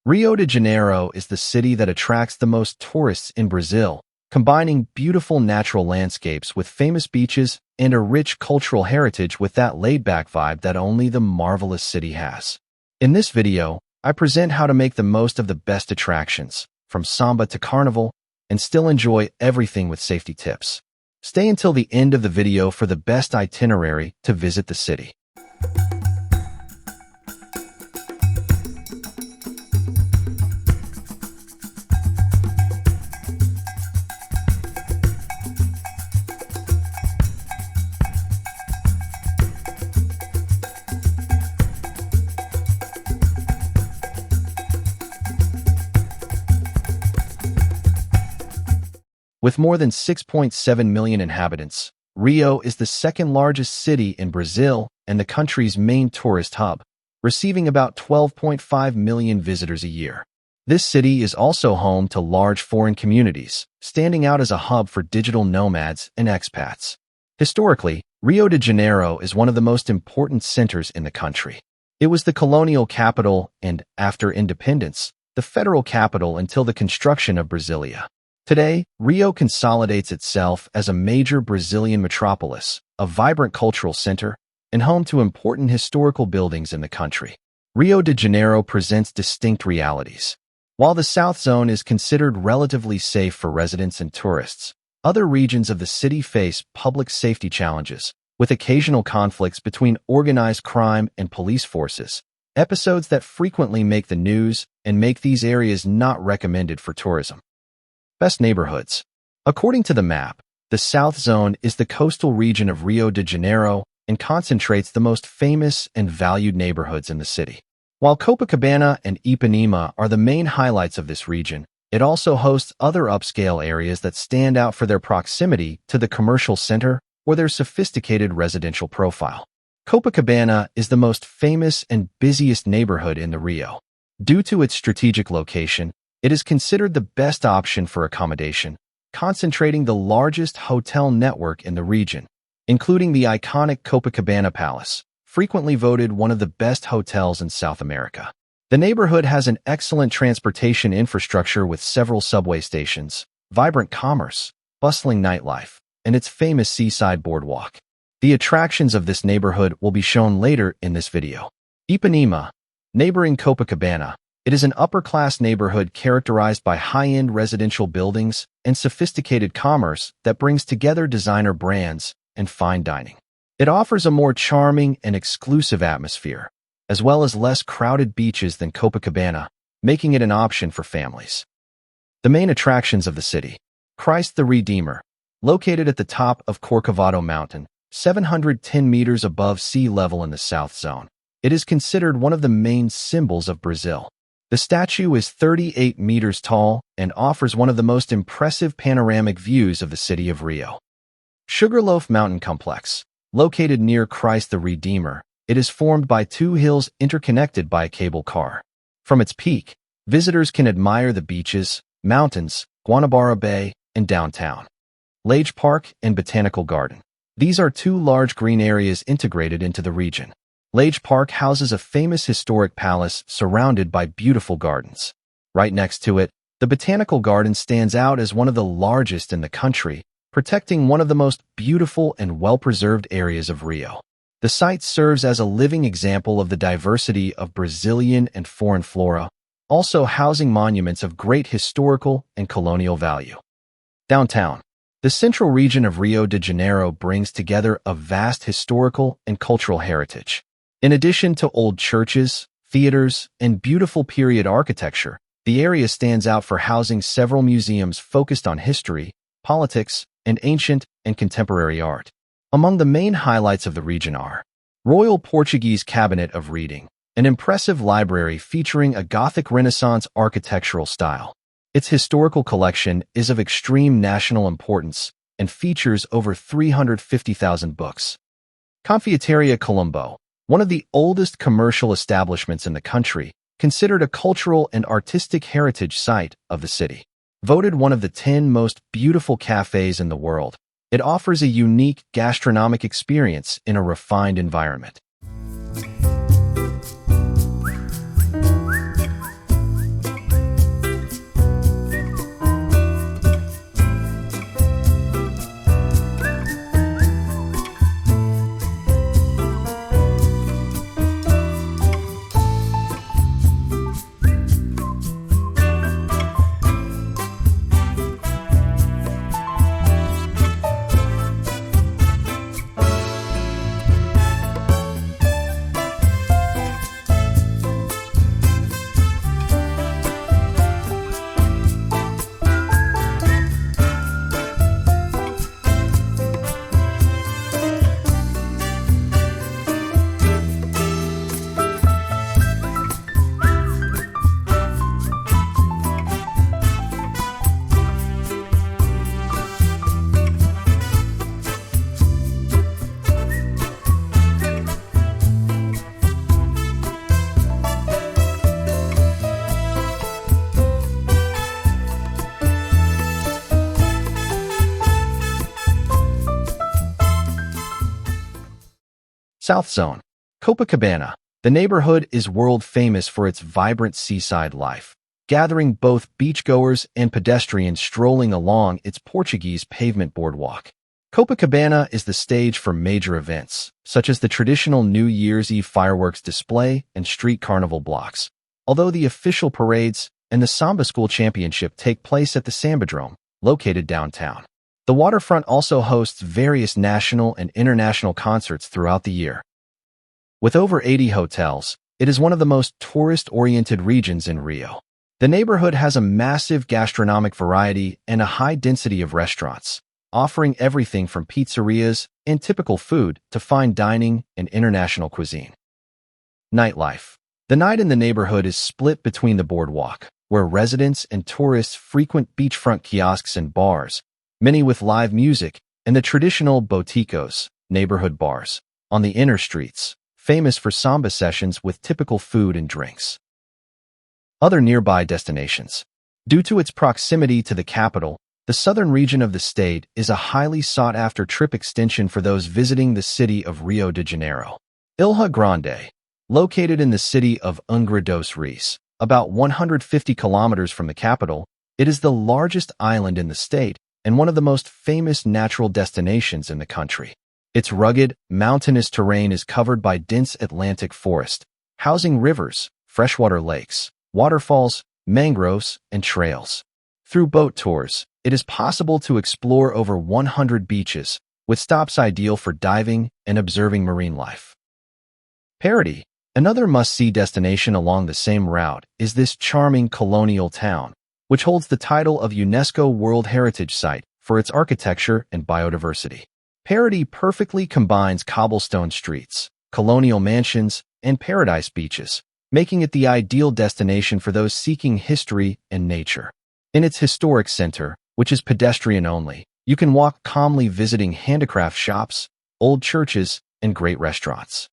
Rio de Janeiro is the city that attracts the most tourists in Brazil, combining beautiful natural landscapes with famous beaches and a rich cultural heritage with that laid-back vibe that only the marvelous city has. In this video, I present how to make the most of the best attractions, from samba to carnival, and still enjoy everything with safety tips. Stay until the end of the video for the best itinerary to visit the city. With more than 6.7 million inhabitants, Rio is the second largest city in Brazil and the country's main tourist hub, receiving about 12.5 million visitors a year. This city is also home to large foreign communities, standing out as a hub for digital nomads and expats. Historically, Rio de Janeiro is one of the most important centers in the country. It was the colonial capital and, after independence, the federal capital until the construction of Brasilia. Today, Rio consolidates itself as a major Brazilian metropolis, a vibrant cultural center, and home to important historical buildings in the country. Rio de Janeiro presents distinct realities. While the South Zone is considered relatively safe for residents and tourists, other regions of the city face public safety challenges, with occasional conflicts between organized crime and police forces, episodes that frequently make the news and make these areas not recommended for tourism. Best neighborhoods. According to the map, the South Zone is the coastal region of Rio de Janeiro and concentrates the most famous and valued neighborhoods in the city. While Copacabana and Ipanema are the main highlights of this region, it also hosts other upscale areas that stand out for their proximity to the commercial center or their sophisticated residential profile. Copacabana is the most famous and busiest neighborhood in the Rio. Due to its strategic location, it is considered the best option for accommodation, concentrating the largest hotel network in the region, including the iconic Copacabana Palace, frequently voted one of the best hotels in South America. The neighborhood has an excellent transportation infrastructure with several subway stations, vibrant commerce, bustling nightlife, and its famous seaside boardwalk. The attractions of this neighborhood will be shown later in this video. Ipanema, neighboring Copacabana. It is an upper-class neighborhood characterized by high-end residential buildings and sophisticated commerce that brings together designer brands and fine dining. It offers a more charming and exclusive atmosphere, as well as less crowded beaches than Copacabana, making it an option for families. The main attractions of the city. Christ the Redeemer, located at the top of Corcovado Mountain, 710 meters above sea level in the South Zone. It is considered one of the main symbols of Brazil. The statue is 38 meters tall and offers one of the most impressive panoramic views of the city of Rio. Sugarloaf Mountain Complex. Located near Christ the Redeemer, it is formed by two hills interconnected by a cable car. From its peak, visitors can admire the beaches, mountains, Guanabara Bay, and downtown. Lage Park and Botanical Garden. These are two large green areas integrated into the region. Lage Park houses a famous historic palace surrounded by beautiful gardens. Right next to it, the Botanical Garden stands out as one of the largest in the country, protecting one of the most beautiful and well-preserved areas of Rio. The site serves as a living example of the diversity of Brazilian and foreign flora, also housing monuments of great historical and colonial value. Downtown. The central region of Rio de Janeiro brings together a vast historical and cultural heritage. In addition to old churches, theaters, and beautiful period architecture, the area stands out for housing several museums focused on history, politics, and ancient and contemporary art. Among the main highlights of the region are Royal Portuguese Cabinet of Reading, an impressive library featuring a Gothic Renaissance architectural style. Its historical collection is of extreme national importance and features over 350,000 books. Confeitaria Colombo, one of the oldest commercial establishments in the country, considered a cultural and artistic heritage site of the city. Voted one of the 10 most beautiful cafes in the world, it offers a unique gastronomic experience in a refined environment. South Zone. Copacabana. The neighborhood is world famous for its vibrant seaside life, gathering both beachgoers and pedestrians strolling along its Portuguese pavement boardwalk. Copacabana is the stage for major events, such as the traditional New Year's Eve fireworks display and street carnival blocks, although the official parades and the Samba School Championship take place at the Sambadrome, located downtown. The waterfront also hosts various national and international concerts throughout the year. With over 80 hotels, it is one of the most tourist-oriented regions in Rio. The neighborhood has a massive gastronomic variety and a high density of restaurants, offering everything from pizzerias and typical food to fine dining and international cuisine. Nightlife. The night in the neighborhood is split between the boardwalk, where residents and tourists frequent beachfront kiosks and bars, many with live music, and the traditional boticos, neighborhood bars, on the inner streets, famous for samba sessions with typical food and drinks. Other nearby destinations. Due to its proximity to the capital, the southern region of the state is a highly sought-after trip extension for those visiting the city of Rio de Janeiro. Ilha Grande. Located in the city of Angra dos Reis, about 150 kilometers from the capital, it is the largest island in the state and one of the most famous natural destinations in the country. Its rugged, mountainous terrain is covered by dense Atlantic forest, housing rivers, freshwater lakes, waterfalls, mangroves, and trails. Through boat tours, it is possible to explore over 100 beaches, with stops ideal for diving and observing marine life. Parody. Another must-see destination along the same route is this charming colonial town, which holds the title of UNESCO World Heritage Site for its architecture and biodiversity. Parody perfectly combines cobblestone streets, colonial mansions, and paradise beaches, making it the ideal destination for those seeking history and nature. In its historic center, which is pedestrian-only, you can walk calmly visiting handicraft shops, old churches, and great restaurants.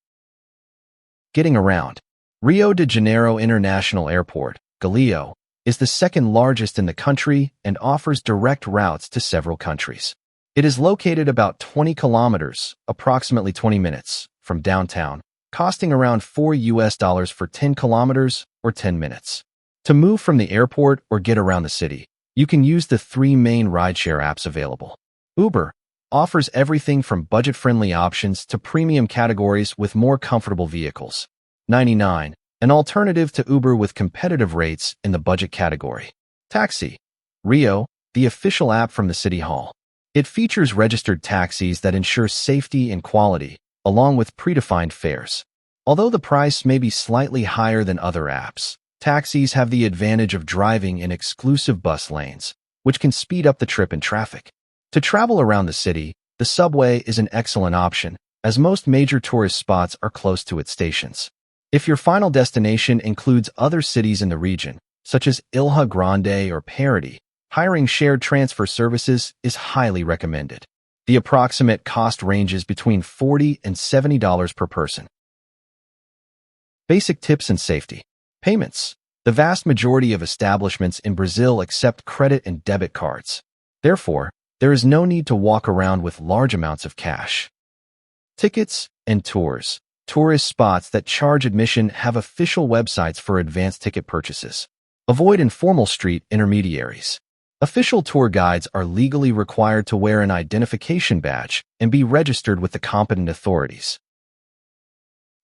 Getting around. Rio de Janeiro International Airport, Galeão, is the second largest in the country and offers direct routes to several countries. It is located about 20 kilometers, approximately 20 minutes, from downtown, costing around $4 for 10 kilometers or 10 minutes. To move from the airport or get around the city, you can use the three main rideshare apps available. Uber offers everything from budget-friendly options to premium categories with more comfortable vehicles. 99, an alternative to Uber with competitive rates in the budget category. Taxi. Rio, the official app from the City Hall. It features registered taxis that ensure safety and quality, along with predefined fares. Although the price may be slightly higher than other apps, taxis have the advantage of driving in exclusive bus lanes, which can speed up the trip in traffic. To travel around the city, the subway is an excellent option, as most major tourist spots are close to its stations. If your final destination includes other cities in the region, such as Ilha Grande or Parody, hiring shared transfer services is highly recommended. The approximate cost ranges between $40 and $70 per person. Basic tips and safety. Payments. The vast majority of establishments in Brazil accept credit and debit cards. Therefore, there is no need to walk around with large amounts of cash. Tickets and tours. Tourist spots that charge admission have official websites for advance ticket purchases. Avoid informal street intermediaries. Official tour guides are legally required to wear an identification badge and be registered with the competent authorities.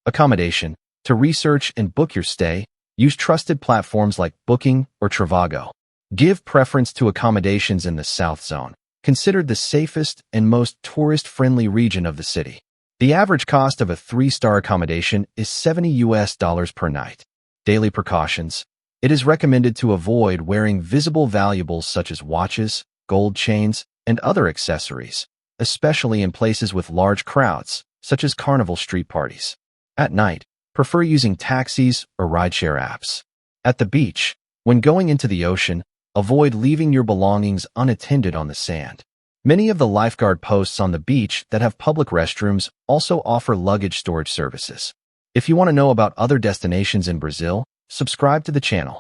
Accommodation. To research and book your stay, use trusted platforms like Booking or Trivago. Give preference to accommodations in the South Zone, considered the safest and most tourist-friendly region of the city. The average cost of a 3-star accommodation is $70 per night. Daily precautions. It is recommended to avoid wearing visible valuables such as watches, gold chains, and other accessories, especially in places with large crowds, such as carnival street parties. At night, prefer using taxis or rideshare apps. At the beach, when going into the ocean, avoid leaving your belongings unattended on the sand. Many of the lifeguard posts on the beach that have public restrooms also offer luggage storage services. If you want to know about other destinations in Brazil, subscribe to the channel.